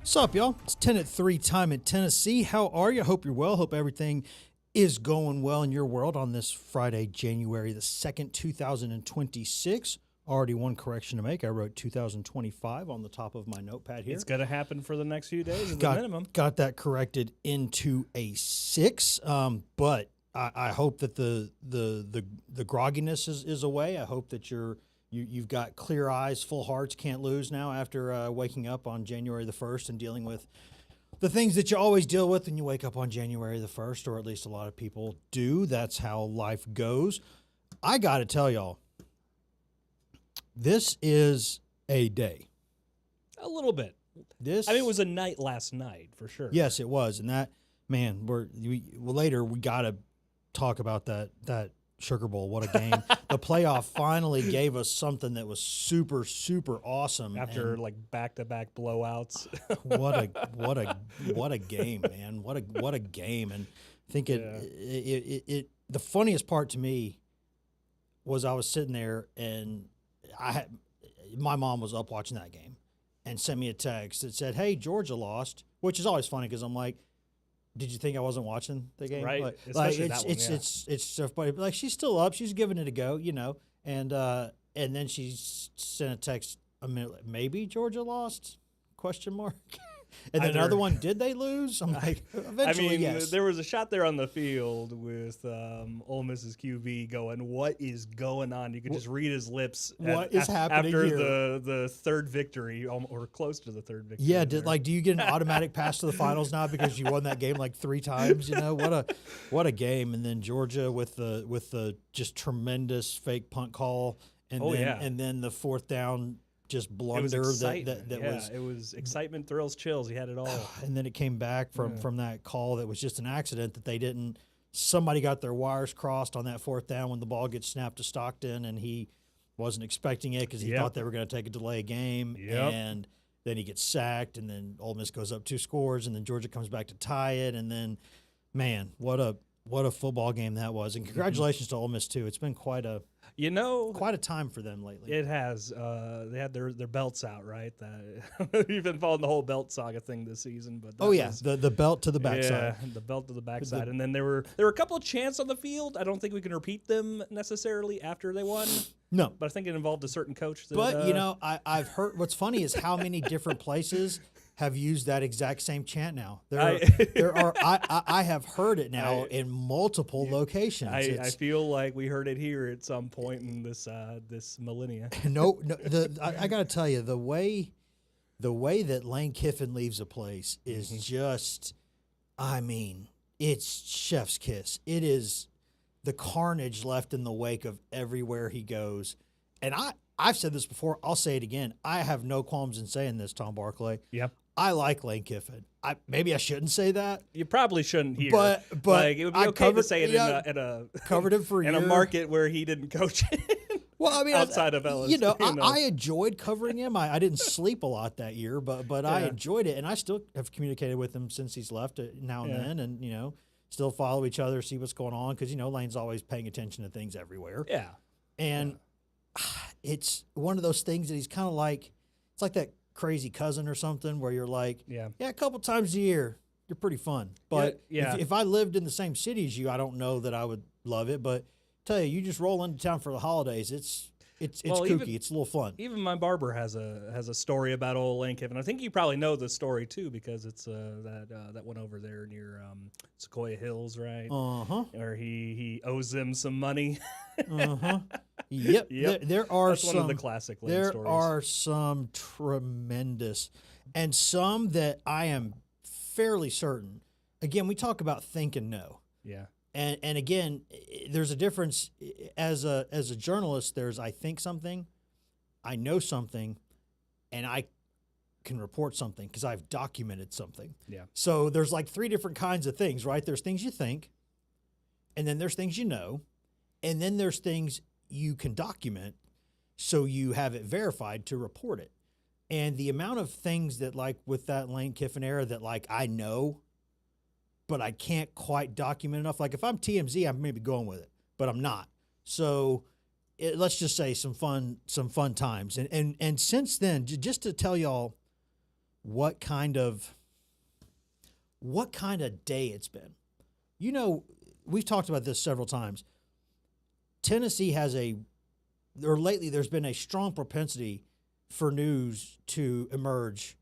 What's up, y'all? It's 10 at 3 time in Tennessee. How are you? Hope you're well. Hope everything is going well in your world on this Friday, January the 2nd, 2026. Already one correction to make. I wrote 2025 on the top of my notepad here. It's going to happen for the next few days at the minimum. Got that corrected into a 6. But I hope that the grogginess is away. I hope that you've got clear eyes, full hearts, can't lose now after waking up on January the 1st and dealing with the things that you always deal with when you wake up on January the 1st, or at least a lot of people do. That's how life goes. I got to tell y'all, this is a day. A little bit. It was a night last night for sure. Yes, it was. And that, man, later we got to talk about that Sugar Bowl. What a game. The playoff finally gave us something that was super, super awesome. After back-to-back blowouts. what a game, man. What a game. And I think the funniest part to me was I was sitting there and my mom was up watching that game and sent me a text that said, "Hey, Georgia lost," which is always funny because I'm like, did you think I wasn't watching the game? Right. It's stuff, but she's still up. She's giving it a go, and then she sent a text a minute, maybe Georgia lost? ? And then another one, did they lose? I'm like, eventually, yes. There was a shot there on the field with Ole Miss's QB going, "What is going on?" You could just read his lips. What is happening after here? the third victory, or close to the third victory? Yeah, do you get an automatic pass to the finals now because you won that game 3 times? What a game! And then Georgia with the just tremendous fake punt call, and then the fourth down. Just blunder it was excitement, thrills, chills. He had it all. And then it came back from that call that was just an accident that somebody got their wires crossed on that fourth down when the ball gets snapped to Stockton, and he wasn't expecting it because he thought they were going to take a delay game. And then he gets sacked, and then Ole Miss goes up 2 scores, and then Georgia comes back to tie it. And then, man, what a football game that was. And congratulations to Ole Miss too. It's been quite a time for them lately. It has. They had their belts out, right? You've been following the whole belt saga thing this season, but the belt to the backside. Yeah, the belt to the backside. And then there were a couple of chants on the field. I don't think we can repeat them necessarily after they won. No, but I think it involved a certain coach. I've heard. What's funny is how many different places have used that exact same chant now. I have heard it now in multiple locations. I feel like we heard it here at some point in this millennia. No, I got to tell you, the way that Lane Kiffin leaves a place is just, it's chef's kiss. It is the carnage left in the wake of everywhere he goes. And I've said this before. I'll say it again. I have no qualms in saying this, Tom Barclay. Yep. I like Lane Kiffin. Maybe I shouldn't say that. You probably shouldn't here. But it would be okay to say it in a covered him for in a market where he didn't coach it. Well, outside of LSU, I enjoyed covering him. I didn't sleep a lot that year, but I enjoyed it, and I still have communicated with him since he's left now and then, and still follow each other, see what's going on, because Lane's always paying attention to things everywhere. Yeah, and it's one of those things that he's kind of like. It's like that crazy cousin or something where you're like, a couple times a year, you're pretty fun. But if I lived in the same city as you, I don't know that I would love it. But tell you just roll into town for the holidays. It's kooky. It's a little fun. Even my barber has a story about old Lane Kiffin. I think you probably know the story too because it's that one over there near Sequoia Hills, right? Where he owes them some money. Yep. There are That's one of the classic Lane stories. There are some tremendous, and some that I am fairly certain. Again, we talk about think and know. Yeah. And again, there's a difference as a journalist. There's I think something, I know something, and I can report something because I've documented something. Yeah. So there's 3 different kinds of things, right? There's things you think, and then there's things you know, and then there's things you can document so you have it verified to report it. And the amount of things that with that Lane Kiffin era that I know, but I can't quite document enough. If I'm TMZ, I'm maybe going with it, but I'm not. So let's just say some fun times. And since then, just to tell y'all what kind of day it's been. You know, we've talked about this several times. Tennessee lately there's been a strong propensity for news to emerge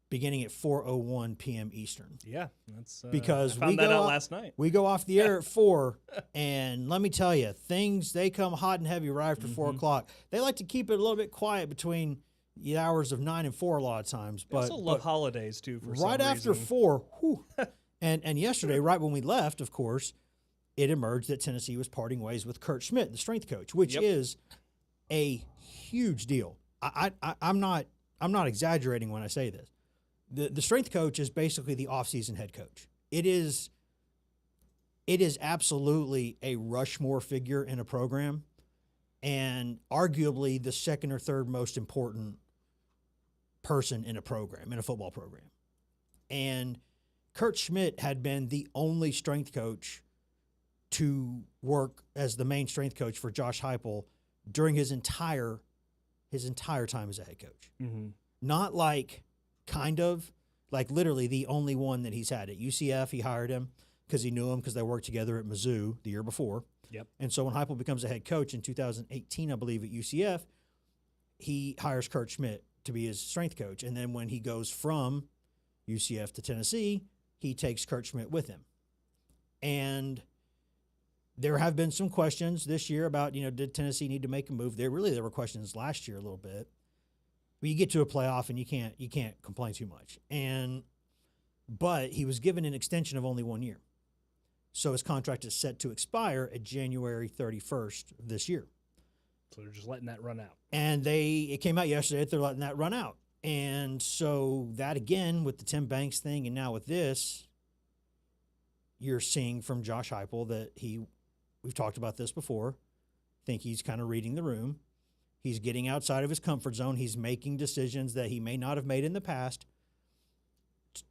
beginning at 4:01 p.m. Eastern. Yeah, that's because I found that out last night. We go off the air at 4, and let me tell you, they come hot and heavy right after 4 o'clock. They like to keep it a little bit quiet between the hours of 9 and 4 a lot of times. They also love holidays too. For right some after reason. 4, whew, and yesterday, right when we left, of course, it emerged that Tennessee was parting ways with Kurt Schmidt, the strength coach, which is a huge deal. I'm not exaggerating when I say this. The strength coach is basically the offseason head coach. It is absolutely a Rushmore figure in a program, and arguably the second or third most important person in a program, in a football program. And Kurt Schmidt had been the only strength coach to work as the main strength coach for Josh Heupel during his entire time as a head coach. Mm-hmm. Not like literally the only one that he's had. At UCF, he hired him because he knew him because they worked together at Mizzou the year before. Yep. And so when Heupel becomes a head coach in 2018, I believe, at UCF, he hires Kurt Schmidt to be his strength coach. And then when he goes from UCF to Tennessee, he takes Kurt Schmidt with him. And there have been some questions this year about, did Tennessee need to make a move? There were questions last year a little bit. But you get to a playoff and you can't complain too much. But he was given an extension of only 1 year. So his contract is set to expire at January 31st of this year. So they're just letting that run out. And it came out yesterday that they're letting that run out. And so that, again, with the Tim Banks thing and now with this, you're seeing from Josh Heupel that we've talked about this before, think he's kind of reading the room. He's getting outside of his comfort zone. He's making decisions that he may not have made in the past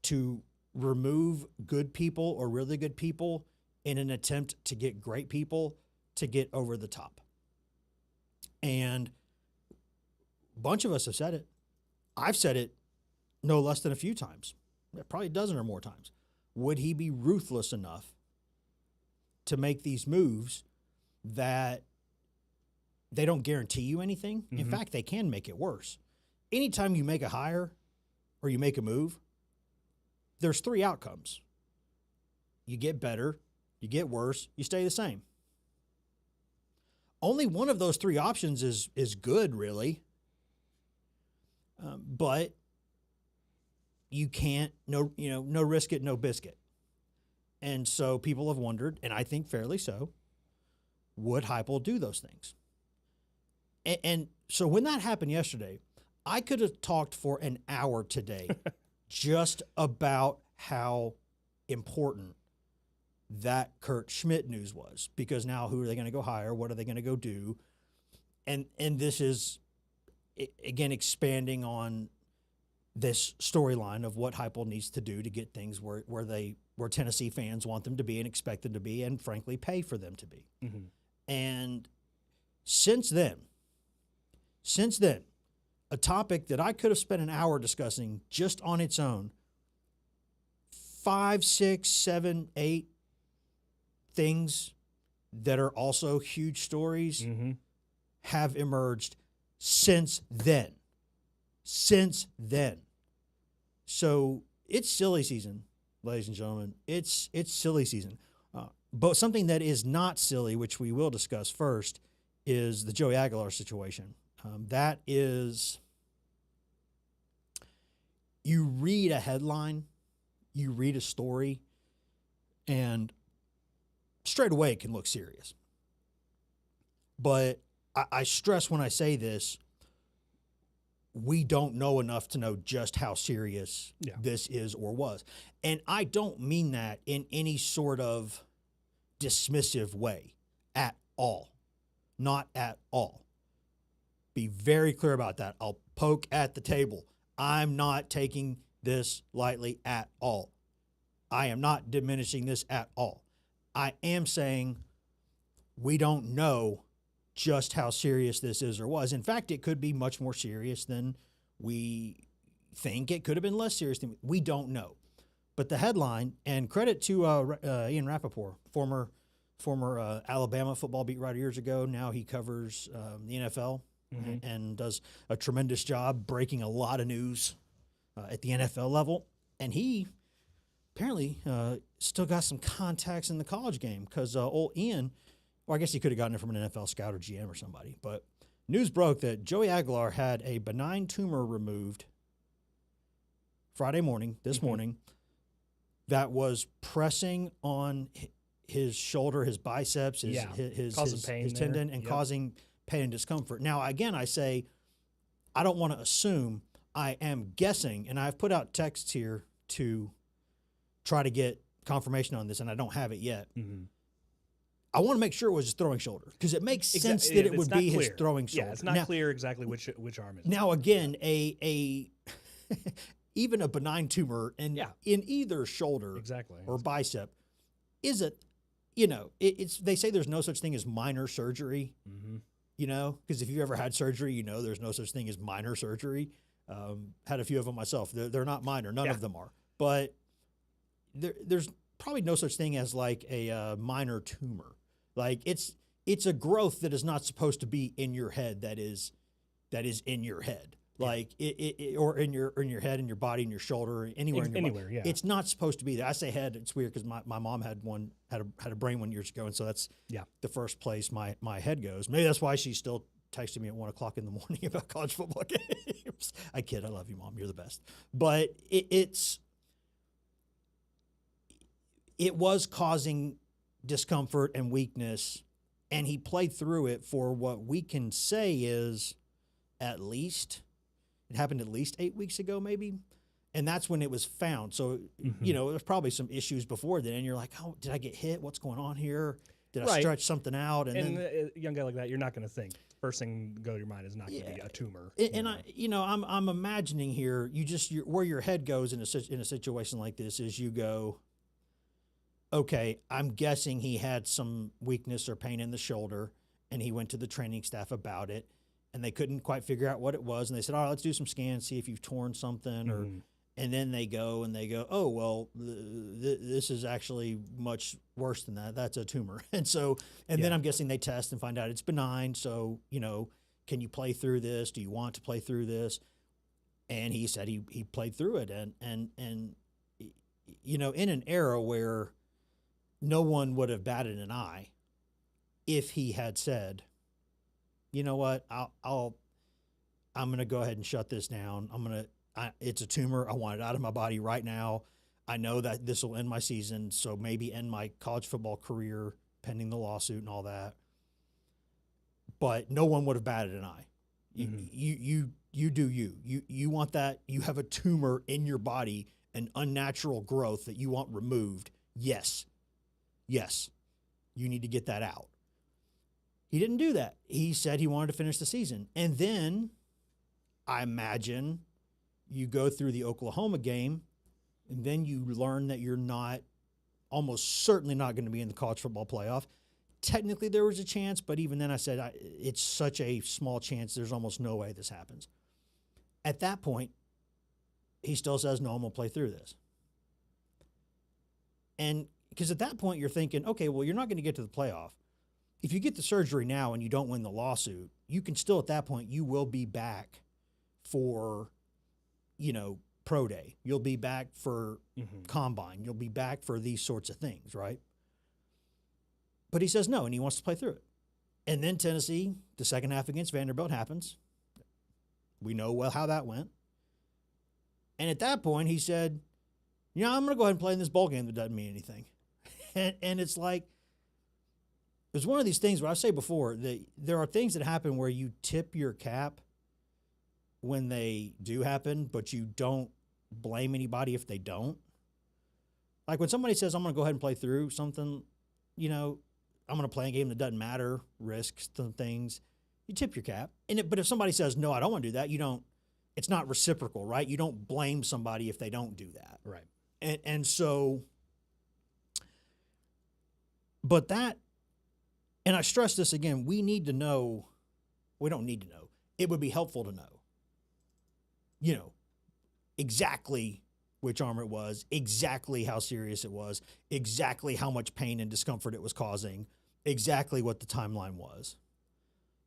to remove good people or really good people in an attempt to get great people to get over the top. And a bunch of us have said it. I've said it no less than a few times, probably a dozen or more times. Would he be ruthless enough to make these moves that they don't guarantee you anything? Mm-hmm. In fact, they can make it worse. Anytime you make a hire or you make a move, there's 3 outcomes. You get better, you get worse, you stay the same. Only one of those 3 options is good, really. But you can't, no risk it, no biscuit. And so people have wondered, and I think fairly so, would Heupel do those things? And so when that happened yesterday, I could have talked for an hour today just about how important that Kurt Schmidt news was. Because now who are they going to go hire? What are they going to go do? And this is, again, expanding on this storyline of what Heupel needs to do to get things where Tennessee fans want them to be and expect them to be and, frankly, pay for them to be. Mm-hmm. And since then, a topic that I could have spent an hour discussing just on its own, 5, 6, 7, 8 things that are also huge stories have emerged since then. So it's silly season, ladies and gentlemen. It's silly season. But something that is not silly, which we will discuss first, is the Joey Aguilar situation. That is, you read a headline, you read a story, and straight away it can look serious. But I stress when I say this, we don't know enough to know just how serious this is or was. And I don't mean that in any sort of dismissive way at all. Not at all. Be very clear about that. I'll poke at the table. I'm not taking this lightly at all. I am not diminishing this at all. I am saying we don't know just how serious this is or was. In fact, it could be much more serious than we think it could have been less serious than we don't know. But the headline, and credit to Ian Rappaport, former Alabama football beat writer years ago. Now he covers the NFL and does a tremendous job breaking a lot of news at the NFL level. And he apparently still got some contacts in the college game because old Ian, or I guess he could have gotten it from an NFL scout or GM or somebody. But news broke that Joey Aguilar had a benign tumor removed Friday morning, this morning, that was pressing on his shoulder, his biceps, his tendon, and causing pain and discomfort. Now, again, I say, I don't want to assume. I am guessing, and I've put out texts here to try to get confirmation on this, and I don't have it yet. I want to make sure it was his throwing shoulder because it makes sense that it would be his throwing shoulder. Yeah, it's not clear exactly which arm it is. Now, again, a even a benign tumor in either shoulder or bicep is it's they say there's no such thing as minor surgery, because if you've ever had surgery, there's no such thing as minor surgery. Had a few of them myself. They're not minor. None of them are. But there's probably no such thing as like a minor tumor. Like it's a growth that is not supposed to be in your head. That is in your head. Like it or in your head, in your body, in your shoulder, anywhere. Anywhere. It's not supposed to be there. I say head. It's weird because my mom had a brain one years ago, and so that's the first place my head goes. Maybe that's why she's still texting me at 1 o'clock in the morning about college football games. I kid. I love you, Mom. You're the best. But it was causing discomfort and weakness, and he played through it for what we can say is at least. It happened at least 8 weeks ago, maybe. And that's when it was found. So, there's probably some issues before then. And you're like, oh, did I get hit? What's going on here? Did I stretch something out? And then a young guy like that, you're not going to think. First thing to go to your mind is not going to be a tumor. I'm imagining here, where your head goes in a situation like this is you go, okay, I'm guessing he had some weakness or pain in the shoulder, and he went to the training staff about it. And they couldn't quite figure out what it was, and they said, "All right, let's do some scans, see if you've torn something." And then they go, "Oh, well, this is actually much worse than that. That's a tumor." And so, then I'm guessing they test and find out it's benign. So, can you play through this? Do you want to play through this? And he said he played through it, and in an era where no one would have batted an eye if he had said, you know what? I'm going to go ahead and shut this down. It's a tumor. I want it out of my body right now. I know that this will end my season, so maybe end my college football career pending the lawsuit and all that. But no one would have batted an eye. You do you. You want that. You have a tumor in your body, an unnatural growth that you want removed. Yes. You need to get that out. He didn't do that. He said he wanted to finish the season. And then I imagine you go through the Oklahoma game, and then you learn that you're almost certainly not going to be in the college football playoff. Technically, there was a chance, but even then I said it's such a small chance, there's almost no way this happens. At that point, he still says, no, I'm going to play through this. And because at that point, you're thinking, okay, well, you're not going to get to the playoff. If you get the surgery now and you don't win the lawsuit, you can still, at that point, you will be back for, pro day. You'll be back for combine. You'll be back for these sorts of things, right? But he says no, and he wants to play through it. And then Tennessee, the second half against Vanderbilt happens. We know well how that went. And at that point, he said, I'm going to go ahead and play in this bowl game that doesn't mean anything. And it's like, it was one of these things where I say before that there are things that happen where you tip your cap when they do happen, but you don't blame anybody if they don't. Like when somebody says, I'm going to go ahead and play through something, I'm going to play a game that doesn't matter, risks, some things, you tip your cap. But if somebody says, no, I don't want to do that, it's not reciprocal, right? You don't blame somebody if they don't do that. Right. And so, but that, and I stress this again, we don't need to know. It would be helpful to know. exactly which arm it was, exactly how serious it was, exactly how much pain and discomfort it was causing, exactly what the timeline was.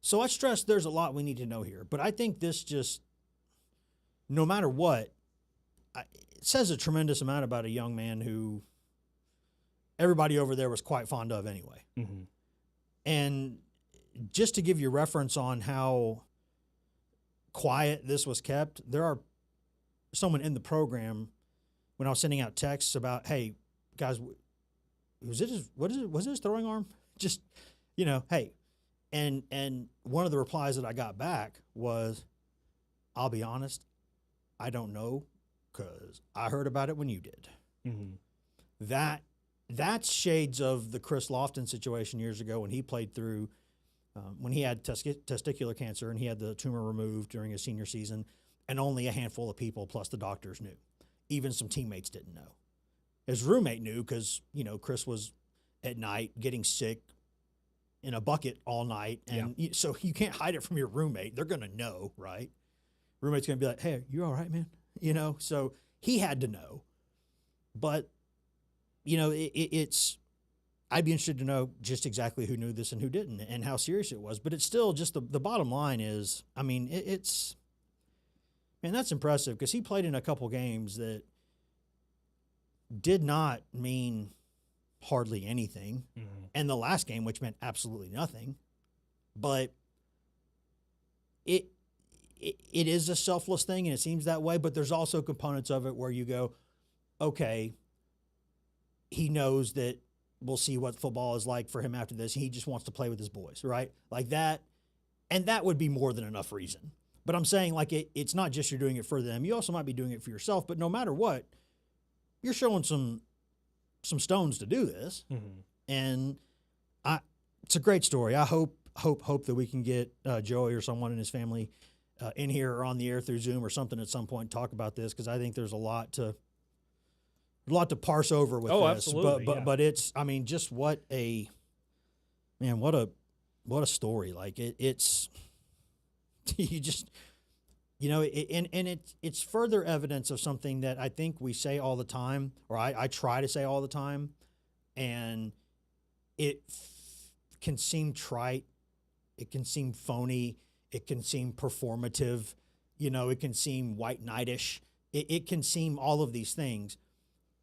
So I stress there's a lot we need to know here. But I think this just, no matter what, it says a tremendous amount about a young man who everybody over there was quite fond of anyway. Mm-hmm. And just to give you reference on how quiet this was kept, there are someone in the program when I was sending out texts about, hey, guys, was it his throwing arm? Just, hey. And one of the replies that I got back was, I'll be honest, I don't know, because I heard about it when you did. Mm-hmm. That's shades of the Chris Lofton situation years ago when he played through, when he had testicular cancer and he had the tumor removed during his senior season, and only a handful of people plus the doctors knew. Even some teammates didn't know. His roommate knew because, Chris was at night getting sick in a bucket all night. And so you can't hide it from your roommate. They're going to know, right? Roommate's going to be like, hey, you all right, man? So he had to know. But, it's, I'd be interested to know just exactly who knew this and who didn't and how serious it was. But it's still just the bottom line is, it's, man, that's impressive because he played in a couple games that did not mean hardly anything. Mm-hmm. And the last game, which meant absolutely nothing. But it is a selfless thing, and it seems that way. But there's also components of it where you go, okay, he knows that we'll see what football is like for him after this. He just wants to play with his boys, right? Like that. And that would be more than enough reason. But I'm saying, like, it's not just you're doing it for them. You also might be doing it for yourself. But no matter what, you're showing some stones to do this. Mm-hmm. And it's a great story. I hope that we can get Joey or someone in his family in here or on the air through Zoom or something at some point and talk about this, because I think there's a lot to parse over with this. Absolutely. But it's, just what a story. Like it's you just, it's further evidence of something that I think we say all the time, or I try to say all the time, and it can seem trite, it can seem phony, it can seem performative, it can seem white knightish, it can seem all of these things,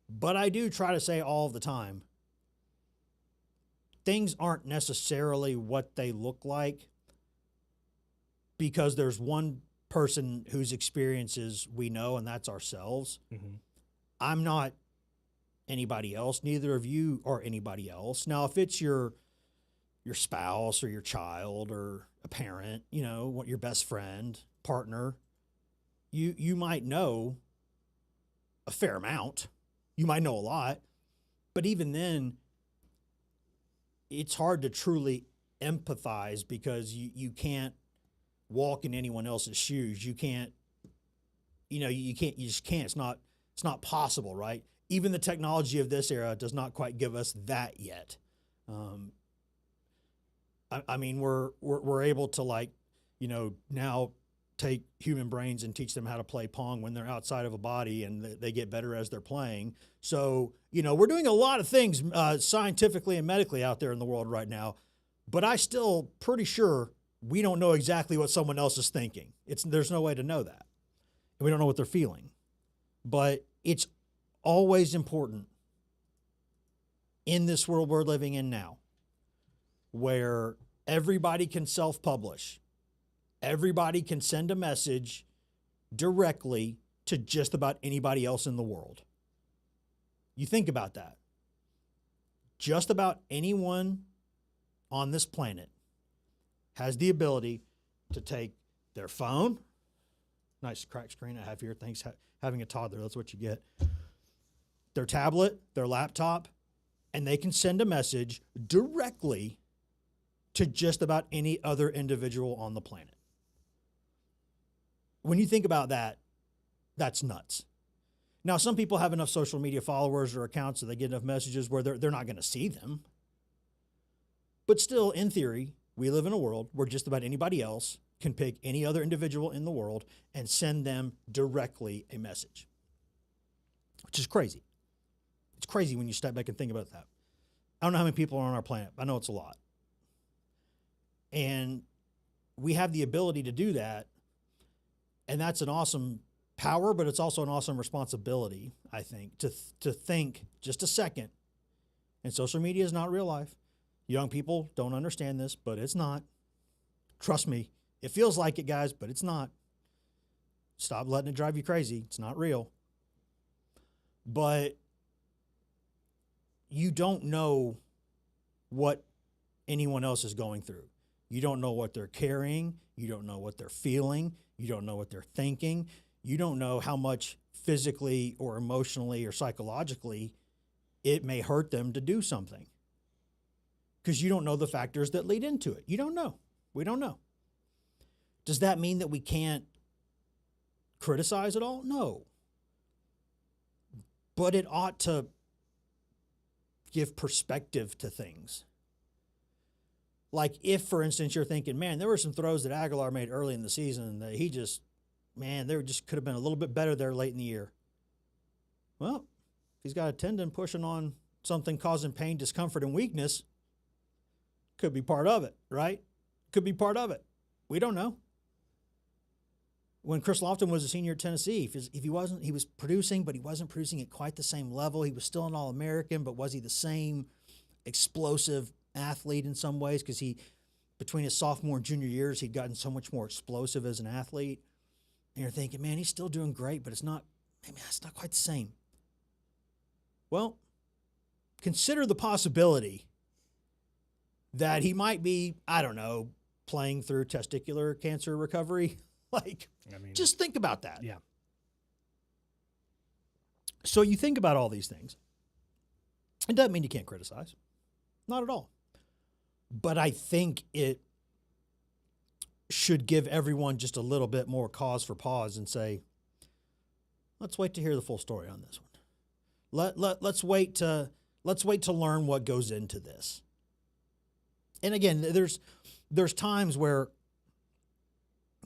but I do try to say all the time, things aren't necessarily what they look like because there's one person whose experiences we know, and that's ourselves. Mm-hmm. I'm not anybody else. Neither of you are anybody else. Now, if it's your spouse or your child or a parent, your best friend, partner, you might know a fair amount. You might know a lot. But even then, it's hard to truly empathize because you can't walk in anyone else's shoes. You can't, you just can't. It's not possible, right? Even the technology of this era does not quite give us that yet. We're able to now take human brains and teach them how to play Pong when they're outside of a body, and they get better as they're playing. So, we're doing a lot of things scientifically and medically out there in the world right now, but I still pretty sure we don't know exactly what someone else is thinking. There's no way to know that. And we don't know what they're feeling. But it's always important in this world we're living in now, where everybody can self-publish. Everybody can send a message directly to just about anybody else in the world. You think about that. Just about anyone on this planet has the ability to take their phone, nice cracked screen I have here, thanks having a toddler, that's what you get, their tablet, their laptop, and they can send a message directly to just about any other individual on the planet. When you think about that, that's nuts. Now, some people have enough social media followers or accounts so they get enough messages where they're not going to see them. But still, in theory, we live in a world where just about anybody else can pick any other individual in the world and send them directly a message, which is crazy. It's crazy when you step back and think about that. I don't know how many people are on our planet. I know it's a lot. And we have the ability to do that. And that's an awesome power, but it's also an awesome responsibility, I think, to think just a second. And social media is not real life. Young people don't understand this, but it's not. Trust me. It feels like it, guys, but it's not. Stop letting it drive you crazy. It's not real. But you don't know what anyone else is going through. You don't know what they're carrying. You don't know what they're feeling. You don't know what they're thinking. You don't know how much physically or emotionally or psychologically it may hurt them to do something. Because you don't know the factors that lead into it. You don't know. We don't know. Does that mean that we can't criticize it all? No. But it ought to give perspective to things. Like if, for instance, you're thinking, man, there were some throws that Aguilar made early in the season that he just, man, they just could have been a little bit better there late in the year. Well, if he's got a tendon pushing on something causing pain, discomfort, and weakness, could be part of it, right? Could be part of it. We don't know. When Chris Lofton was a senior at Tennessee, if he wasn't, he was producing, but he wasn't producing at quite the same level. He was still an All-American, but was he the same explosive athlete in some ways? Because between his sophomore and junior years, he'd gotten so much more explosive as an athlete. And you're thinking, man, he's still doing great, but it's not quite the same. Well, consider the possibility that he might be, I don't know, playing through testicular cancer recovery. Just think about that. Yeah. So you think about all these things. It doesn't mean you can't criticize. Not at all. But I think it should give everyone just a little bit more cause for pause and say, let's wait to hear the full story on this one. Let's wait to learn what goes into this. And again, there's times where,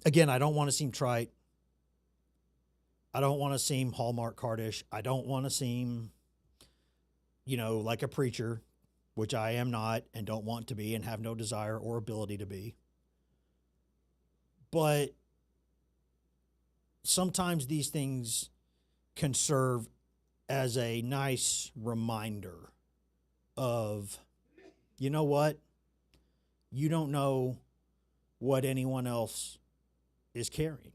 again, I don't want to seem trite. I don't want to seem Hallmark cardish. I don't want to seem, like a preacher, which I am not and don't want to be and have no desire or ability to be. But sometimes these things can serve as a nice reminder of, you know what? You don't know what anyone else is carrying.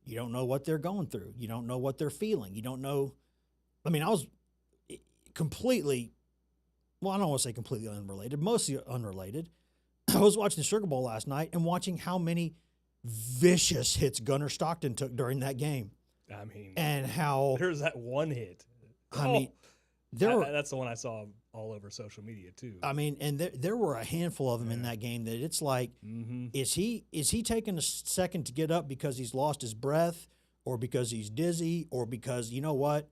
You don't know what they're going through. You don't know what they're feeling. You don't know. I mean, I was completely, well, I don't want to say completely unrelated, mostly unrelated. I was watching the Sugar Bowl last night and watching how many vicious hits Gunnar Stockton took during that game. I mean, and how there's that one hit. That's the one I saw all over social media too. I mean, and there were a handful of them in that game that it's like, is he taking a second to get up because he's lost his breath, or because he's dizzy, or because, you know what,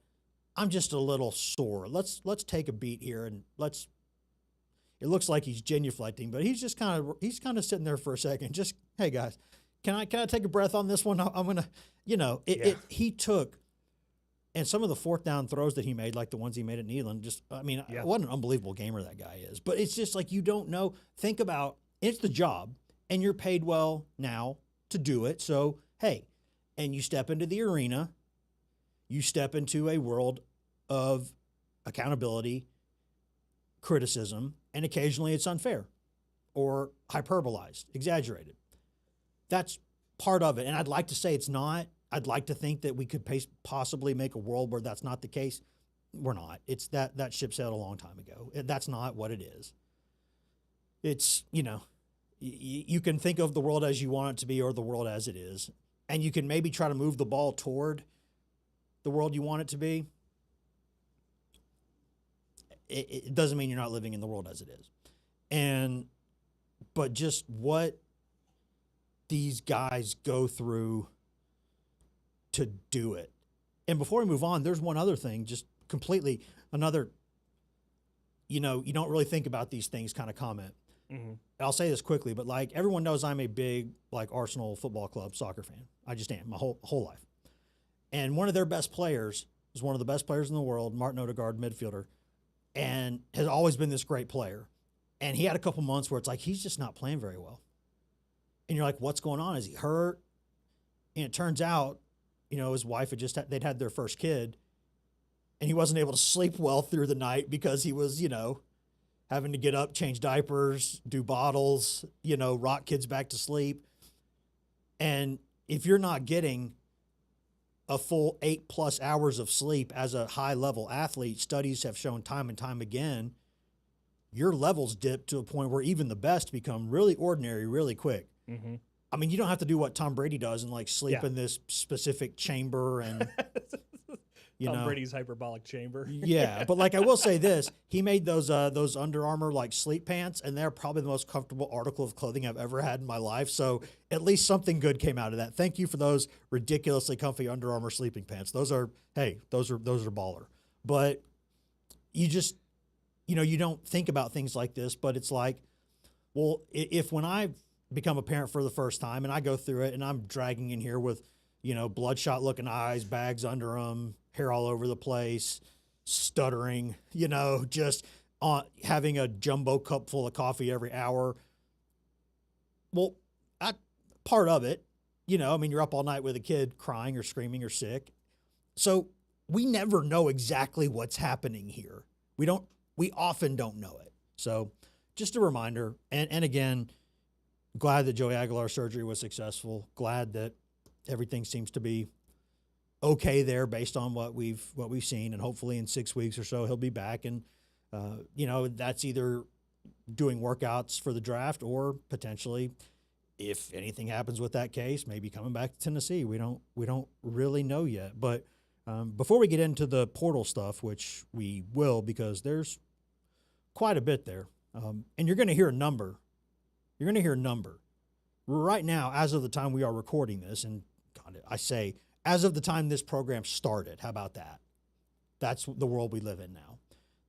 I'm just a little sore. Let's take a beat here and it looks like he's genuflecting, but he's just kind of sitting there for a second. Just, hey guys, can I take a breath on this one? I'm gonna, he took. And some of the fourth down throws that he made, like the ones he made at Neyland, what an unbelievable gamer that guy is. But it's just like, you don't know. Think about, it's the job, and you're paid well now to do it. So, hey, and you step into the arena, you step into a world of accountability, criticism, and occasionally it's unfair or hyperbolized, exaggerated. That's part of it. And I'd like to say it's not. I'd like to think that we could possibly make a world where that's not the case. We're not. It's that ship sailed a long time ago. That's not what it is. It's, you can think of the world as you want it to be or the world as it is. And you can maybe try to move the ball toward the world you want it to be. It doesn't mean you're not living in the world as it is. But just what these guys go through to do it. And before we move on, there's one other thing, just completely another, you don't really think about these things kind of comment. I'll say this quickly, but like everyone knows I'm a big like Arsenal Football Club soccer fan. I just am my whole life. And one of their best players is one of the best players in the world, Martin Odegaard, midfielder, and has always been this great player. And he had a couple months where it's like he's just not playing very well. And you're like, what's going on? Is he hurt? And it turns out, his wife they'd had their first kid, and he wasn't able to sleep well through the night because he was, having to get up, change diapers, do bottles, rock kids back to sleep. And if you're not getting a full 8+ hours of sleep as a high-level athlete, studies have shown time and time again, your levels dip to a point where even the best become really ordinary really quick. Mm-hmm. I mean, you don't have to do what Tom Brady does and like sleep in this specific chamber and Tom Brady's hyperbolic chamber. Yeah, but like I will say this, he made those Under Armour like sleep pants, and they're probably the most comfortable article of clothing I've ever had in my life. So at least something good came out of that. Thank you for those ridiculously comfy Under Armour sleeping pants. Those are baller. But you just you don't think about things like this, but it's like, well, if when I become a parent for the first time and I go through it and I'm dragging in here with, bloodshot looking eyes, bags under them, hair all over the place, stuttering, just having a jumbo cup full of coffee every hour. Well, part of it, you're up all night with a kid crying or screaming or sick. So we never know exactly what's happening here. We often don't know it. So just a reminder. And again, glad that Joey Aguilar surgery was successful. Glad that everything seems to be okay there based on what we've seen. And hopefully in 6 weeks or so, he'll be back. And, that's either doing workouts for the draft or potentially, if anything happens with that case, maybe coming back to Tennessee. We don't really know yet. But before we get into the portal stuff, which we will, because there's quite a bit there, and you're going to hear a number. You're going to hear a number. Right now, as of the time we are recording this, and God, I say, as of the time this program started, how about that? That's the world we live in now.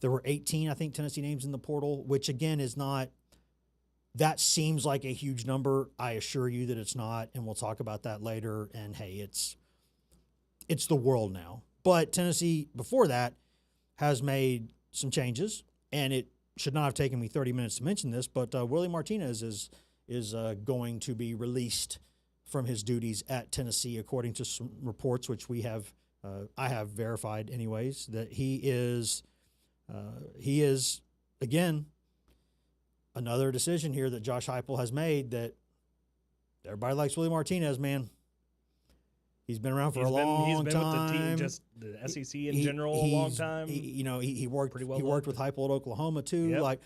There were 18, I think, Tennessee names in the portal, which again is not, that seems like a huge number. I assure you that it's not, and we'll talk about that later. And hey, it's the world now. But Tennessee, before that, has made some changes, and it should not have taken me 30 minutes to mention this, but Willie Martinez is going to be released from his duties at Tennessee, according to some reports which I have verified anyways, that he is again another decision here that Josh Heupel has made, that everybody likes Willie Martinez, man. He's been around for a long time. He's been with the team, just the SEC in general, a long time. He worked pretty well. He worked with Heupel at Oklahoma too. Yep. Like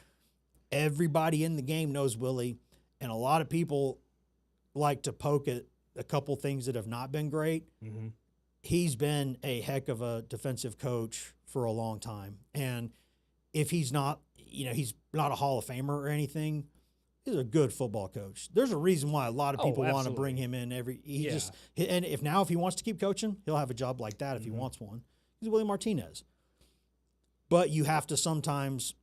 everybody in the game knows Willie, and a lot of people like to poke at a couple things that have not been great. Mm-hmm. He's been a heck of a defensive coach for a long time, and if he's not, he's not a Hall of Famer or anything, he's a good football coach. There's a reason why a lot of people want to bring him in and if he wants to keep coaching, he'll have a job like that if he wants one. He's Willie Martinez. But you have to sometimes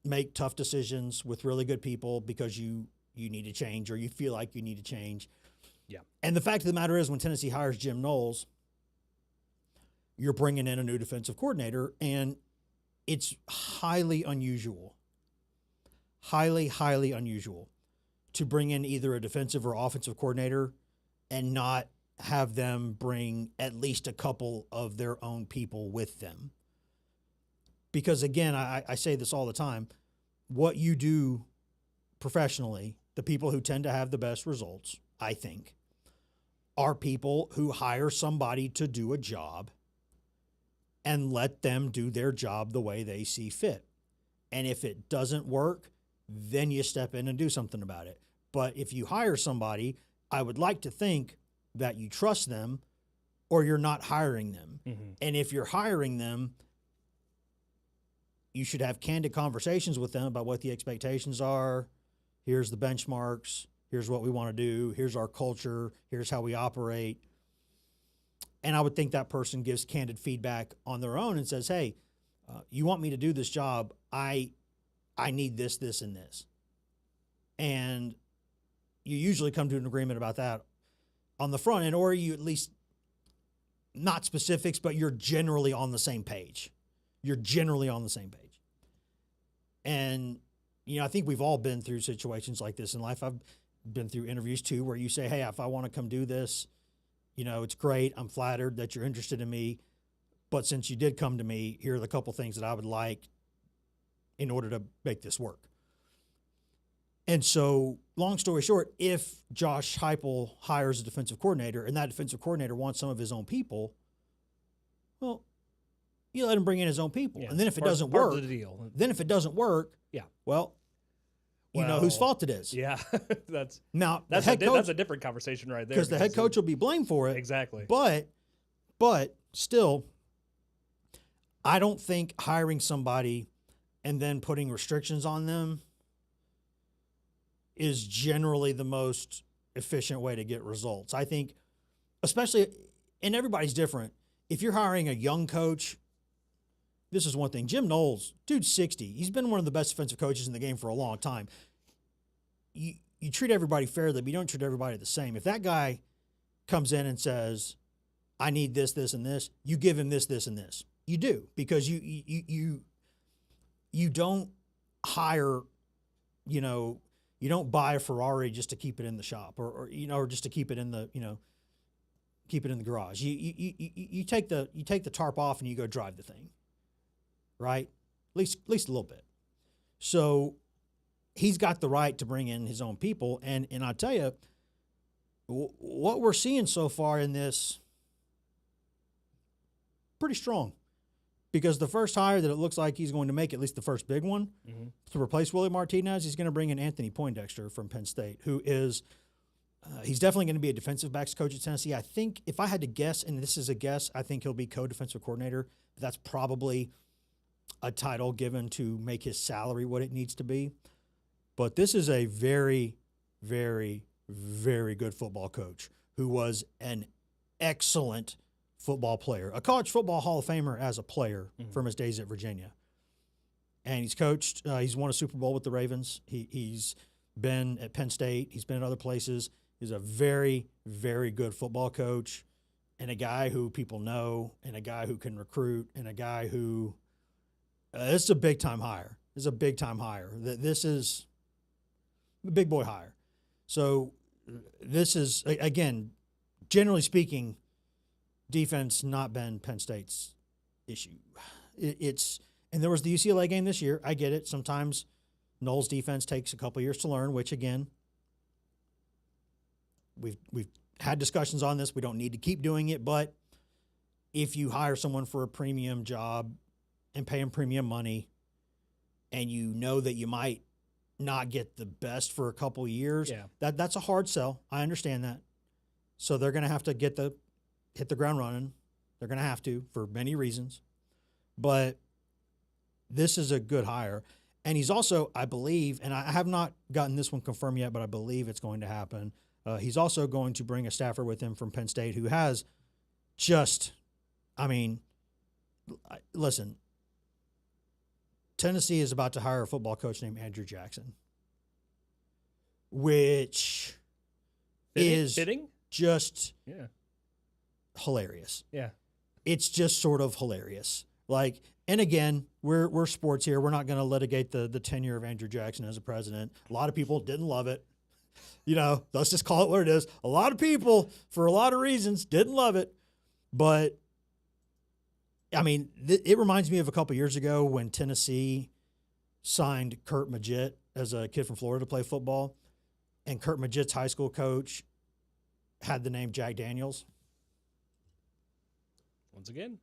make tough decisions with really good people because you need to change, or you feel like you need to change. Yeah. And the fact of the matter is, when Tennessee hires Jim Knowles, you're bringing in a new defensive coordinator, and it's highly unusual. Highly, highly unusual to bring in either a defensive or offensive coordinator and not have them bring at least a couple of their own people with them. Because again, I say this all the time, what you do professionally, the people who tend to have the best results, I think, are people who hire somebody to do a job and let them do their job the way they see fit. And if it doesn't work, then you step in and do something about it. But if you hire somebody, I would like to think that you trust them, or you're not hiring them. Mm-hmm. And if you're hiring them, you should have candid conversations with them about what the expectations are. Here's the benchmarks. Here's what we want to do. Here's our culture. Here's how we operate. And I would think that person gives candid feedback on their own and says, hey, you want me to do this job. I I need this, this, and this. And you usually come to an agreement about that on the front end, or you at least, not specifics, but you're generally on the same page. You're generally on the same page. And, I think we've all been through situations like this in life. I've been through interviews too, where you say, hey, if I want to come do this, it's great. I'm flattered that you're interested in me. But since you did come to me, here are the couple things that I would like in order to make this work. And so, long story short, if Josh Heupel hires a defensive coordinator and that defensive coordinator wants some of his own people, well, you let him bring in his own people. And then if it doesn't work, well, you know whose fault it is. Yeah, that's a different conversation right there. Because the head coach will be blamed for it. Exactly. But still, I don't think hiring somebody and then putting restrictions on them is generally the most efficient way to get results. I think, especially, and everybody's different. If you're hiring a young coach, this is one thing. Jim Knowles, dude's 60. He's been one of the best defensive coaches in the game for a long time. You treat everybody fairly, but you don't treat everybody the same. If that guy comes in and says, I need this, this, and this, you give him this, this, and this. You do, because you don't hire, you don't buy a Ferrari just to keep it in the shop or just to keep it in the, keep it in the garage. You take the tarp off and you go drive the thing. Right? At least a little bit. So he's got the right to bring in his own people. And I tell you, what we're seeing so far in this, pretty strong. Because the first hire that it looks like he's going to make, at least the first big one, to replace Willie Martinez, he's going to bring in Anthony Poindexter from Penn State, who is, he's definitely going to be a defensive backs coach at Tennessee. I think, if I had to guess, and this is a guess, I think he'll be co-defensive coordinator. But that's probably a title given to make his salary what it needs to be. But this is a very, very, very good football coach who was an excellent football player, a college football Hall of Famer as a player from his days at Virginia. And he's coached, he's won a Super Bowl with the Ravens. He's been at Penn State. He's been at other places. He's a very, very good football coach and a guy who people know and a guy who can recruit and a guy who this is a big-time hire. This is a big-time hire. This is a big boy hire. So this is, again, generally speaking, defense not been Penn State's issue. And there was the UCLA game this year. I get it. Sometimes Knowles' defense takes a couple years to learn, which, again, we've had discussions on this. We don't need to keep doing it. But if you hire someone for a premium job and pay them premium money and you know that you might not get the best for a couple years, that's a hard sell. I understand that. So they're going to have to hit the ground running. They're going to have to for many reasons. But this is a good hire. And he's also, I believe, and I have not gotten this one confirmed yet, but I believe it's going to happen. He's also going to bring a staffer with him from Penn State who has just, listen, Tennessee is about to hire a football coach named Andrew Jackson, which is fitting? Just hilarious. Yeah. It's just sort of hilarious. And again, we're sports here. We're not going to litigate the tenure of Andrew Jackson as a president. A lot of people didn't love it. Let's just call it what it is. A lot of people, for a lot of reasons, didn't love it. But, it reminds me of a couple years ago when Tennessee signed Kurt Maggitt as a kid from Florida to play football. And Kurt Maggitt's high school coach had the name Jack Daniels. Once again,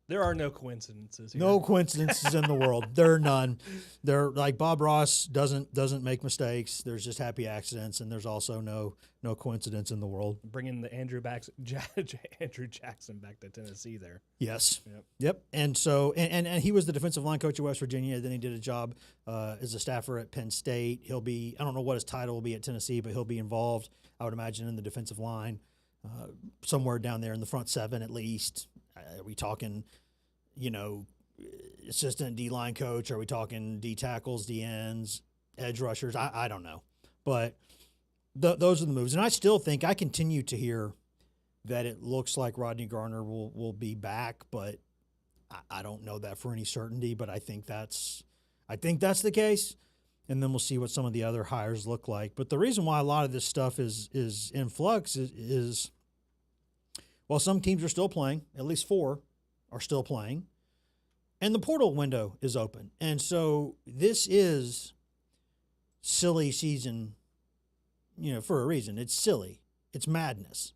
there are no coincidences here. No coincidences in the world. There are none. They're like Bob Ross doesn't make mistakes. There's just happy accidents, and there's also no coincidence in the world. Bringing the Andrew Jackson back to Tennessee there. Yes. Yep. And so and he was the defensive line coach at West Virginia. Then he did a job as a staffer at Penn State. He'll be, I don't know what his title will be at Tennessee, but he'll be involved, I would imagine, in the defensive line, somewhere down there in the front seven at least. Are we talking, assistant D-line coach? Are we talking D tackles, D ends, edge rushers? I don't know. But those are the moves. And I still think, I continue to hear that it looks like Rodney Garner will be back, but I don't know that for any certainty, but I think that's the case. And then we'll see what some of the other hires look like. But the reason why a lot of this stuff is in flux is well, some teams are still playing, at least 4 are still playing, and the portal window is open. And so this is silly season, for a reason. It's silly. It's madness.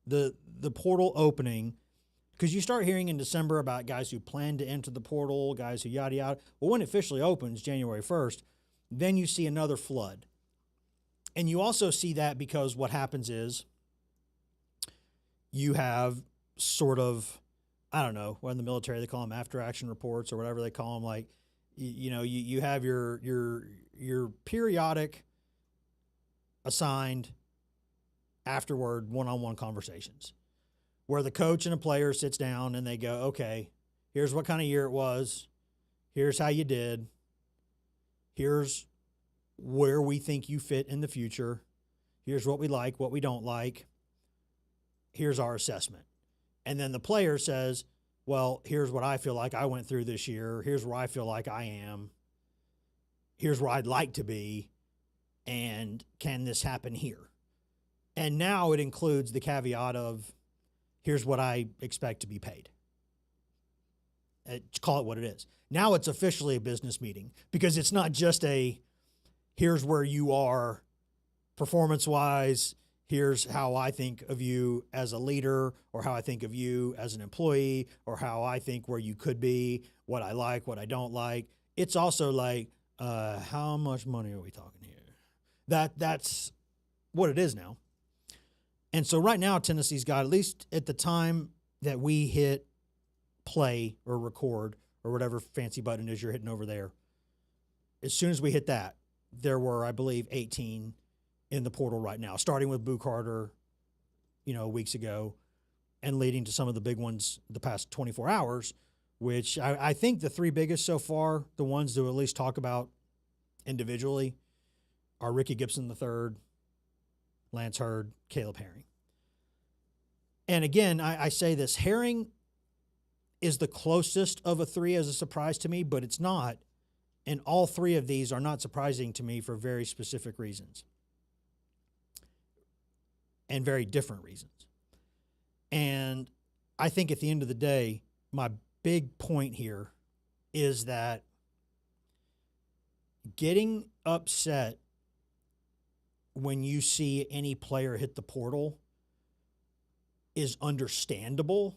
The portal opening, because you start hearing in December about guys who plan to enter the portal, guys who yada yada. Well, when it officially opens January 1st, then you see another flood. And you also see that because what happens is you have sort of, I don't know, in the military they call them after action reports or whatever they call them. Like, you have your periodic assigned afterward one-on-one conversations where the coach and a player sits down and they go, okay, here's what kind of year it was. Here's how you did. Here's where we think you fit in the future. Here's what we like, what we don't like. Here's our assessment. And then the player says, well, here's what I feel like I went through this year. Here's where I feel like I am. Here's where I'd like to be. And can this happen here? And now it includes the caveat of, here's what I expect to be paid. Call it what it is. Now it's officially a business meeting because it's not just here's where you are performance-wise, here's how I think of you as a leader, or how I think of you as an employee, or how I think where you could be, what I like, what I don't like. It's also like, how much money are we talking here? That's what it is now. And so right now, Tennessee's got, at least at the time that we hit play or record or whatever fancy button is you're hitting over there, as soon as we hit that, there were, I believe, 18 in the portal right now, starting with Boo Carter, weeks ago, and leading to some of the big ones the past 24 hours, which I think the 3 biggest so far, the ones to at least talk about individually, are Ricky Gibson III, Lance Hurd, Caleb Herring. And again, I say this, Herring is the closest of a 3 as a surprise to me, but it's not. And all 3 of these are not surprising to me for very specific reasons. And very different reasons. And I think at the end of the day, my big point here is that getting upset when you see any player hit the portal is understandable.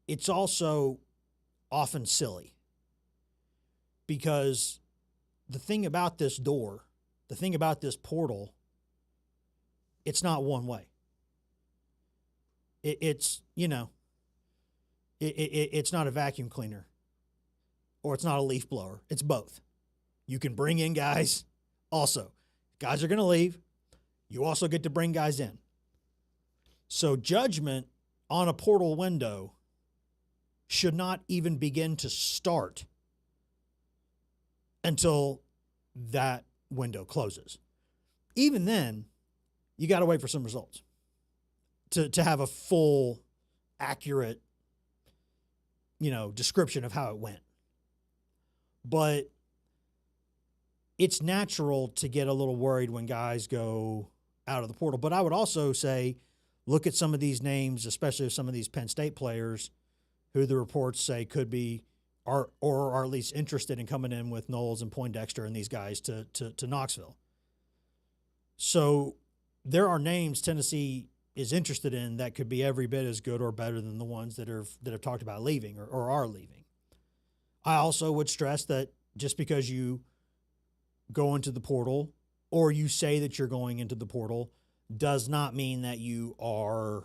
It's also often silly because the thing about this door, the thing about this portal, it's not one way. It's not a vacuum cleaner or it's not a leaf blower. It's both. You can bring in guys. Also, guys are going to leave. You also get to bring guys in. So judgment on a portal window should not even begin to start until that window closes. Even then, you got to wait for some results to have a full, accurate, description of how it went. But it's natural to get a little worried when guys go out of the portal. But I would also say, look at some of these names, especially some of these Penn State players who the reports say could be or are at least interested in coming in with Knowles and Poindexter and these guys to Knoxville. So there are names Tennessee is interested in that could be every bit as good or better than the ones that have talked about leaving or are leaving. I also would stress that just because you go into the portal or you say that you're going into the portal does not mean that you are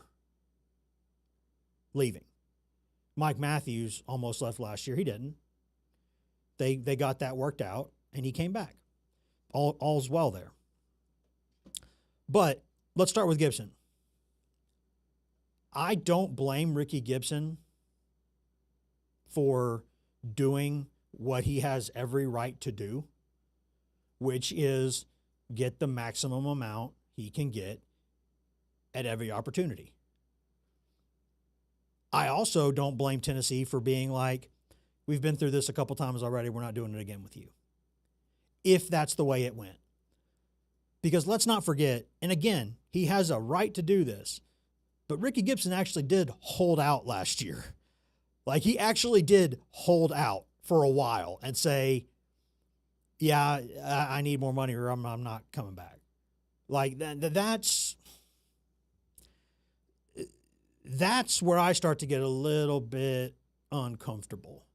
leaving. Mike Matthews almost left last year. He didn't. They got that worked out, and he came back. All's well there. But let's start with Gibson. I don't blame Ricky Gibson for doing what he has every right to do, which is get the maximum amount he can get at every opportunity. I also don't blame Tennessee for being like, we've been through this a couple times already, we're not doing it again with you, if that's the way it went. Because let's not forget, and again, he has a right to do this, but Ricky Gibson actually did hold out last year. Like, he actually did hold out for a while and say, yeah, I need more money or I'm not coming back. Like, that's where I start to get a little bit uncomfortable.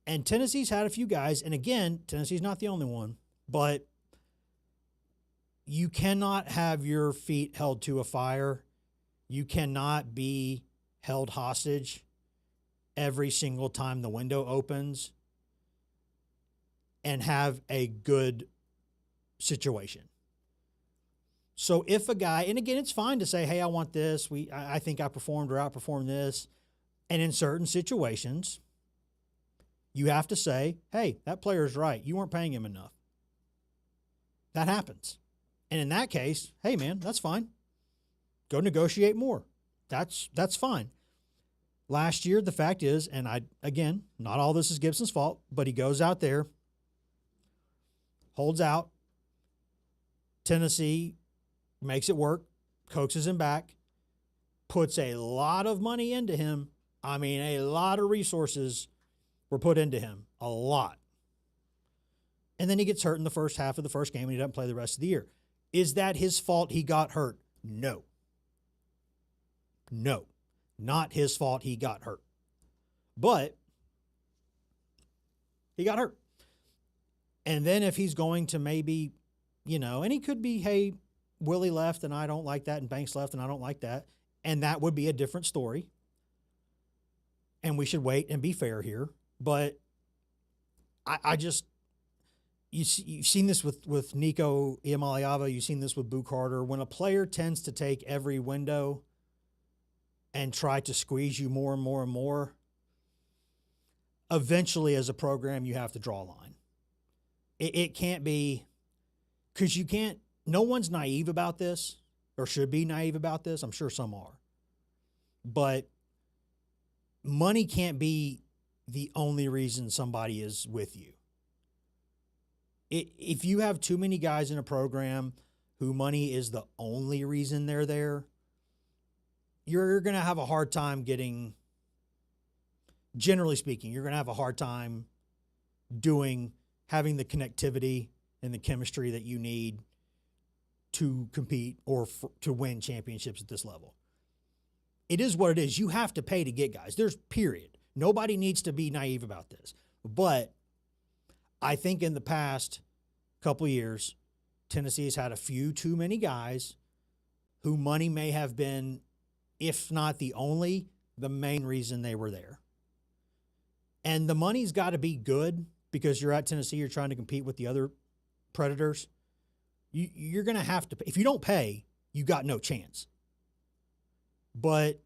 And Tennessee's had a few guys, and again, Tennessee's not the only one, but you cannot have your feet held to a fire. You cannot be held hostage every single time the window opens and have a good situation. So if a guy, and again, it's fine to say, hey, I want this. I think I performed or outperformed this. And in certain situations, you have to say, hey, that player's right. You weren't paying him enough. That happens. And in that case, hey, man, that's fine. Go negotiate more. That's fine. Last year, the fact is, and again, not all this is Gibson's fault, but he goes out there, holds out. Tennessee makes it work, coaxes him back, puts a lot of money into him. I mean, a lot of resources were put into him, a lot. And then he gets hurt in the first half of the first game and he doesn't play the rest of the year. Is that his fault he got hurt? No. No. Not his fault he got hurt. But he got hurt. And then if he's going to maybe, and he could be, hey, Willie left and I don't like that, and Banks left and I don't like that, and that would be a different story. And we should wait and be fair here. But I just, you've seen this with Nico Iamaleava, you've seen this with Boo Carter. When a player tends to take every window and try to squeeze you more and more and more, eventually as a program you have to draw a line. It can't be, because you can't, no one's naive about this or should be naive about this. I'm sure some are. But money can't be the only reason somebody is with you. If you have too many guys in a program who money is the only reason they're there, you're going to have a hard time getting, generally speaking, you're going to have a hard time having the connectivity and the chemistry that you need to compete or to win championships at this level. It is what it is. You have to pay to get guys. There's period. Nobody needs to be naive about this. But I think in the past couple of years, Tennessee has had a few too many guys who money may have been, if not the main reason they were there. And the money's got to be good because you're at Tennessee, you're trying to compete with the other Predators. You're going to have to pay. If you don't pay, you got no chance. But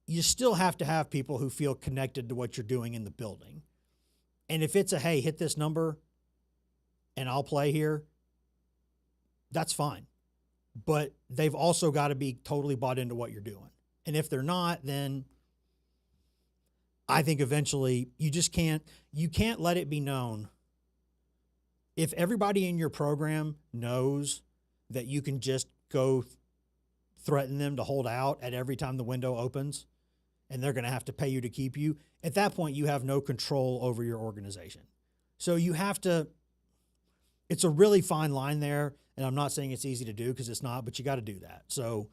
you still have to have people who feel connected to what you're doing in the building. And if it's hey, hit this number and I'll play here, that's fine. But they've also got to be totally bought into what you're doing. And if they're not, then I think eventually you can't let it be known. If everybody in your program knows that you can just go threaten them to hold out at every time the window opens and they're going to have to pay you to keep you, at that point you have no control over your organization. So you have to, it's a really fine line there, and I'm not saying it's easy to do because it's not, but you got to do that. So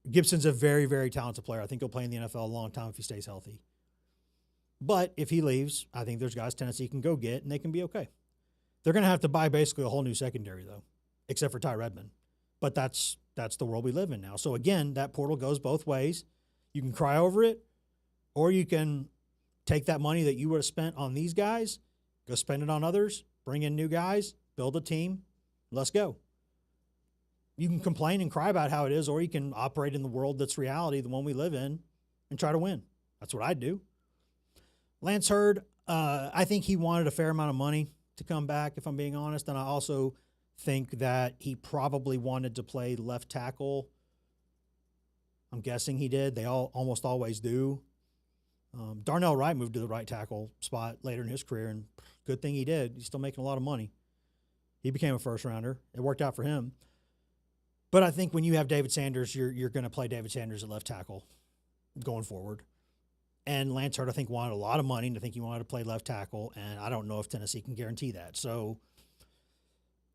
Gibson's a very, very talented player. I think he'll play in the NFL a long time if he stays healthy. But if he leaves, I think there's guys Tennessee can go get, and they can be okay. They're going to have to buy basically a whole new secondary, though, except for Ty Redmond. But that's the world we live in now. So, again, that portal goes both ways. You can cry over it, or you can take that money that you would have spent on these guys, go spend it on others, bring in new guys, build a team, let's go. You can complain and cry about how it is, or you can operate in the world that's reality, the one we live in, and try to win. That's what I'd do. Lance Hurd, I think he wanted a fair amount of money to come back, if I'm being honest. And I also think that he probably wanted to play left tackle. I'm guessing he did. They almost always do. Darnell Wright moved to the right tackle spot later in his career, and good thing he did. He's still making a lot of money. He became a first-rounder. It worked out for him. But I think when you have David Sanders, you're going to play David Sanders at left tackle going forward. And Lance Hurd, I think, wanted a lot of money, and I think he wanted to play left tackle, and I don't know if Tennessee can guarantee that. So,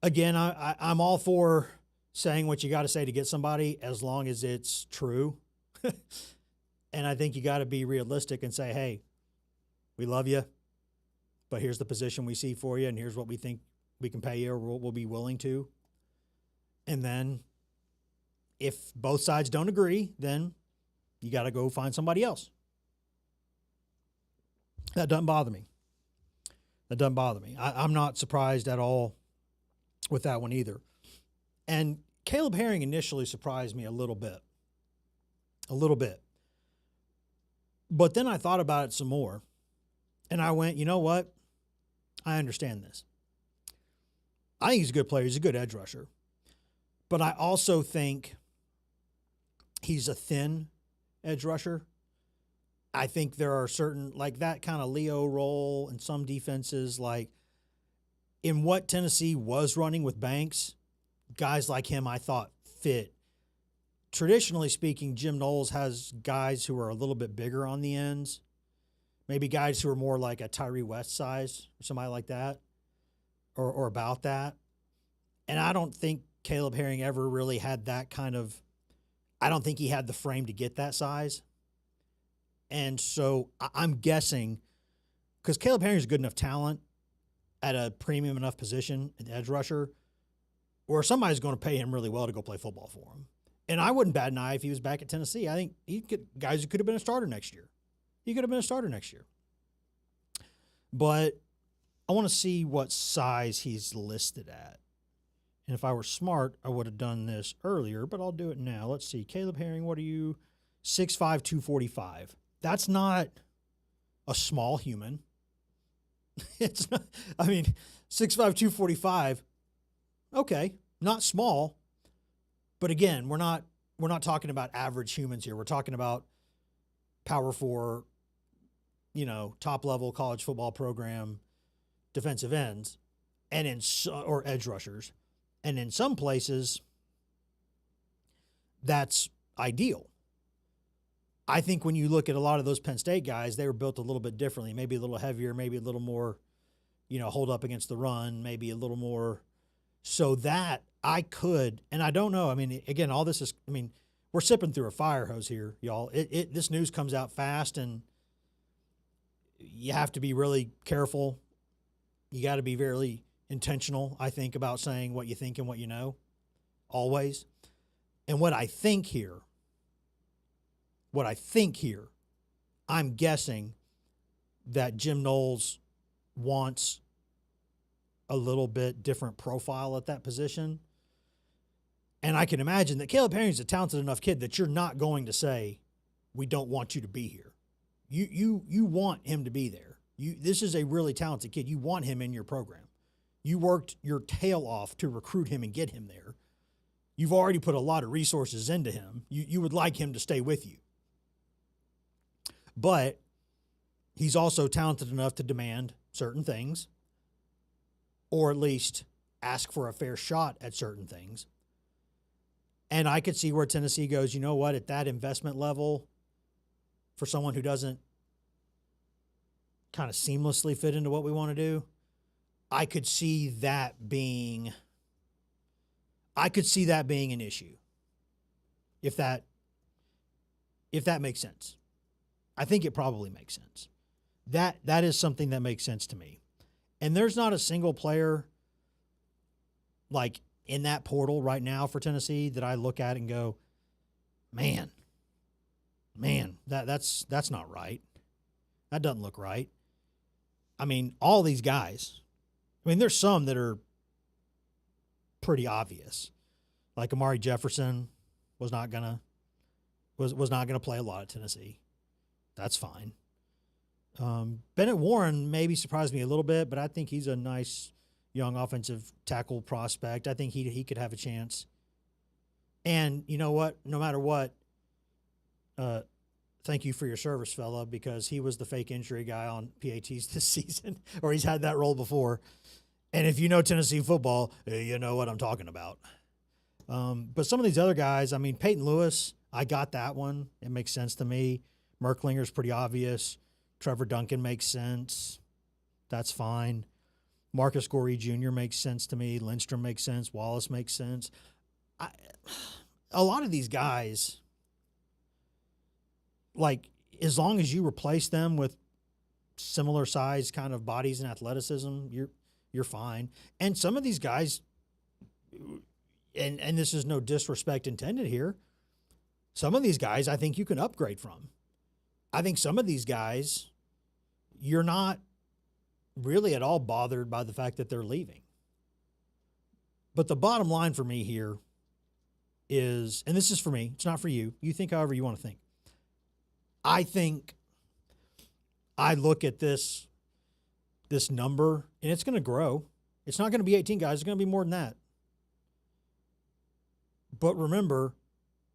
again, I'm all for saying what you got to say to get somebody as long as it's true. And I think you got to be realistic and say, hey, we love you, but here's the position we see for you, and here's what we think we can pay you or we'll be willing to. And then if both sides don't agree, then you got to go find somebody else. That doesn't bother me. I'm not surprised at all with that one either. And Caleb Herring initially surprised me a little bit. But then I thought about it some more, and I went, you know what? I understand this. I think he's a good player. He's a good edge rusher. But I also think he's a thin edge rusher. I think there are certain, like that kind of Leo role in some defenses, like in what Tennessee was running with Banks, guys like him I thought fit. Traditionally speaking, Jim Knowles has guys who are a little bit bigger on the ends, maybe guys who are more like a Tyree West size or somebody like that, or about that. And I don't think Caleb Herring ever really had that kind of, I don't think he had the frame to get that size. And so I'm guessing, because Caleb Herring is a good enough talent at a premium enough position, an edge rusher, where somebody's going to pay him really well to go play football for him. And I wouldn't bat an eye if he was back at Tennessee. I think guys who could have been a starter next year. He could have been a starter next year. But I want to see what size he's listed at. And if I were smart, I would have done this earlier, but I'll do it now. Let's see. Caleb Herring, what are you? 6'5", 245. That's not a small human. It's not, 6'5", 245. Okay, not small. But again, we're not talking about average humans here. We're talking about Power 4, top level college football program defensive ends, and or edge rushers, and in some places, that's ideal. I think when you look at a lot of those Penn State guys, they were built a little bit differently, maybe a little heavier, maybe a little more, hold up against the run, maybe a little more, so that I could, and I don't know. Again, all this is, we're sipping through a fire hose here, y'all. This news comes out fast, and you have to be really careful. You got to be very intentional, I think, about saying what you think and what you know, always. And what I think here, I'm guessing that Jim Knowles wants a little bit different profile at that position. And I can imagine that Caleb Herring's a talented enough kid that you're not going to say, we don't want you to be here. You want him to be there. This is a really talented kid. You want him in your program. You worked your tail off to recruit him and get him there. You've already put a lot of resources into him. You would like him to stay with you. But he's also talented enough to demand certain things, or at least ask for a fair shot at certain things. And I could see where Tennessee goes, you know what, at that investment level, for someone who doesn't kind of seamlessly fit into what we want to do, I could see that being an issue. If that makes sense. I think it probably makes sense. That is something that makes sense to me. And there's not a single player like in that portal right now for Tennessee that I look at and go, man, that's not right. That doesn't look right. All these guys, there's some that are pretty obvious. Like Amari Jefferson was not gonna play a lot at Tennessee. That's fine. Bennett Warren maybe surprised me a little bit, but I think he's a nice young offensive tackle prospect. I think he could have a chance. And you know what? No matter what, thank you for your service, fella, because he was the fake injury guy on PATs this season, or he's had that role before. And if you know Tennessee football, you know what I'm talking about. But some of these other guys, I mean, Peyton Lewis, I got that one. It makes sense to me. Merklinger's pretty obvious. Trevor Duncan makes sense. That's fine. Marcus Goree Jr. makes sense to me. Lindstrom makes sense. Wallace makes sense. A lot of these guys, like, as long as you replace them with similar size kind of bodies and athleticism, you're fine. And some of these guys, and this is no disrespect intended here, some of these guys I think you can upgrade from. I think some of these guys, you're not really at all bothered by the fact that they're leaving. But the bottom line for me here is, and this is for me, it's not for you. You think however you want to think. I think I look at this number, and it's going to grow. It's not going to be 18 guys. It's going to be more than that. But remember,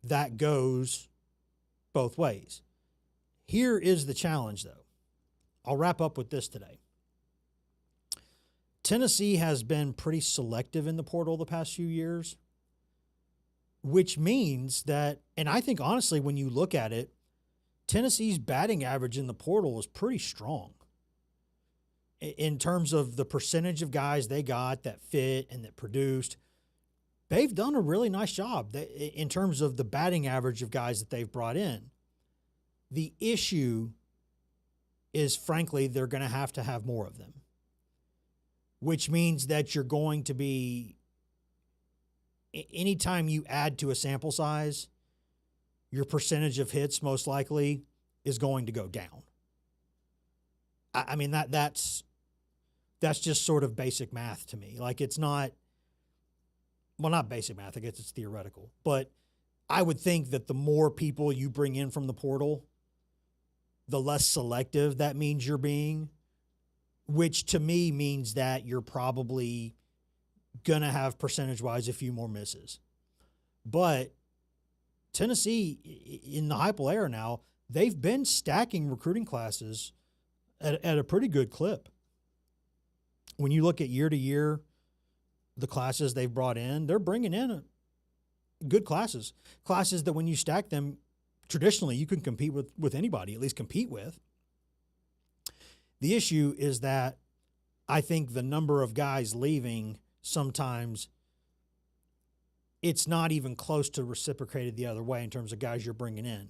that goes both ways. Here is the challenge, though. I'll wrap up with this today. Tennessee has been pretty selective in the portal the past few years, which means that, and I think honestly, when you look at it, Tennessee's batting average in the portal is pretty strong in terms of the percentage of guys they got that fit and that produced. They've done a really nice job in terms of the batting average of guys that they've brought in. The issue is, frankly, they're going to have more of them, which means that you're going to be, anytime you add to a sample size, your percentage of hits most likely is going to go down. I mean, that's just sort of basic math to me. Like, it's not, well, not basic math, I guess it's theoretical, but I would think that the more people you bring in from the portal, the less selective that means you're being, which to me means that you're probably going to have percentage-wise a few more misses. But Tennessee, in the Heupel era now, they've been stacking recruiting classes at a pretty good clip. When you look at year to year, the classes they've brought in, they're bringing in good classes that when you stack them, traditionally you can compete with anybody, at least compete with. The issue is that I think the number of guys leaving, sometimes it's not even close to reciprocated the other way in terms of guys you're bringing in.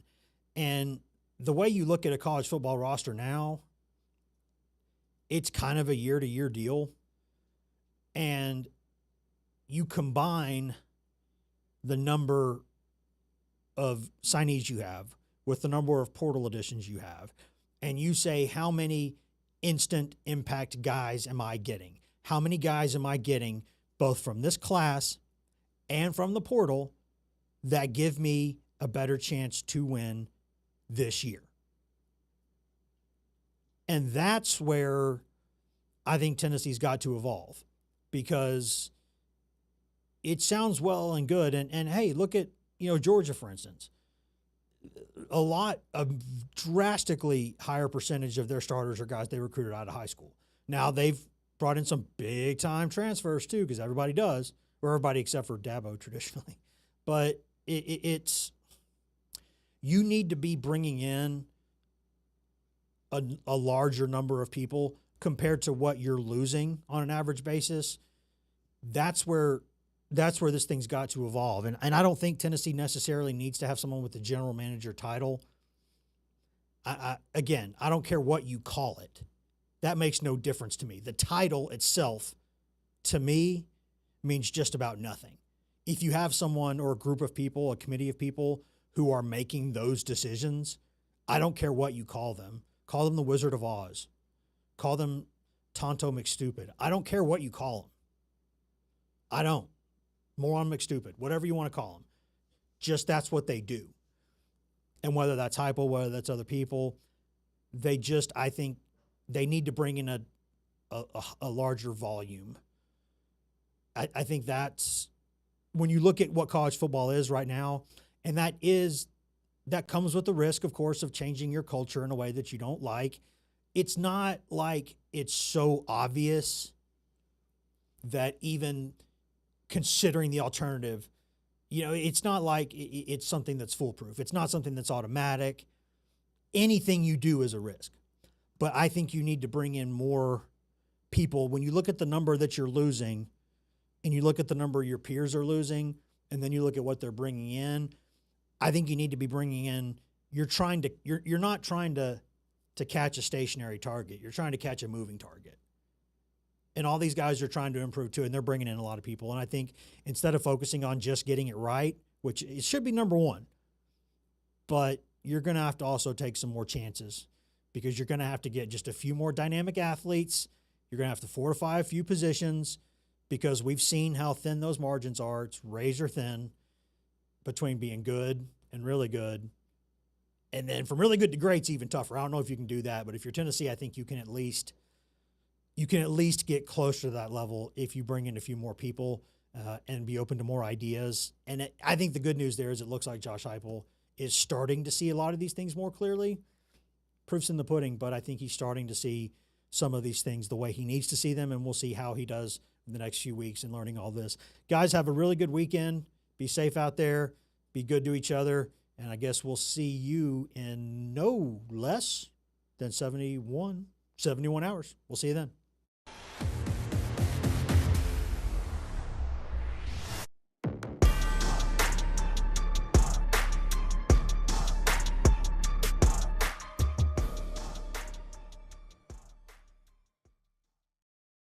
And the way you look at a college football roster now, it's kind of a year-to-year deal. And you combine the number of signees you have with the number of portal additions you have, and you say, how many instant impact guys am I getting? How many guys am I getting both from this class and from the portal that give me a better chance to win this year? And that's where I think Tennessee's got to evolve, because it sounds well and good. And hey, look at, Georgia, for instance. A drastically higher percentage of their starters are guys they recruited out of high school. Now, they've brought in some big-time transfers, too, because everybody does, or everybody except for Dabo traditionally. But it's you need to be bringing in a larger number of people compared to what you're losing on an average basis. That's where this thing's got to evolve. And I don't think Tennessee necessarily needs to have someone with the general manager title. Again, I don't care what you call it. That makes no difference to me. The title itself, to me, means just about nothing. If you have someone or a group of people, a committee of people who are making those decisions, I don't care what you call them. Call them the Wizard of Oz. Call them Tonto McStupid. I don't care what you call them. I don't. Moron McStupid, whatever you want to call them. Just that's what they do. And whether that's Heupel, whether that's other people, they just, I think, they need to bring in a larger volume. I think that's when you look at what college football is right now, and that comes with the risk, of course, of changing your culture in a way that you don't like. It's not like it's so obvious that even considering the alternative, it's not like it's something that's foolproof. It's not something that's automatic. Anything you do is a risk. But I think you need to bring in more people. When you look at the number that you're losing and you look at the number your peers are losing, and then you look at what they're bringing in, I think you need to be bringing in, you're not trying to catch a stationary target. You're trying to catch a moving target. And all these guys are trying to improve too, and they're bringing in a lot of people. And I think instead of focusing on just getting it right, which it should be number one, but you're going to have to also take some more chances because you're going to have to get just a few more dynamic athletes. You're going to have to fortify a few positions because we've seen how thin those margins are. It's razor thin between being good and really good. And then from really good to great's even tougher. I don't know if you can do that, but if you're Tennessee, I think you can at least get closer to that level if you bring in a few more people and be open to more ideas. And I think the good news there is it looks like Josh Heupel is starting to see a lot of these things more clearly. Proof's in the pudding, but I think he's starting to see some of these things the way he needs to see them, and we'll see how he does in the next few weeks in learning all this. Guys, have a really good weekend. Be safe out there. Be good to each other. And I guess we'll see you in no less than 71 hours. We'll see you then.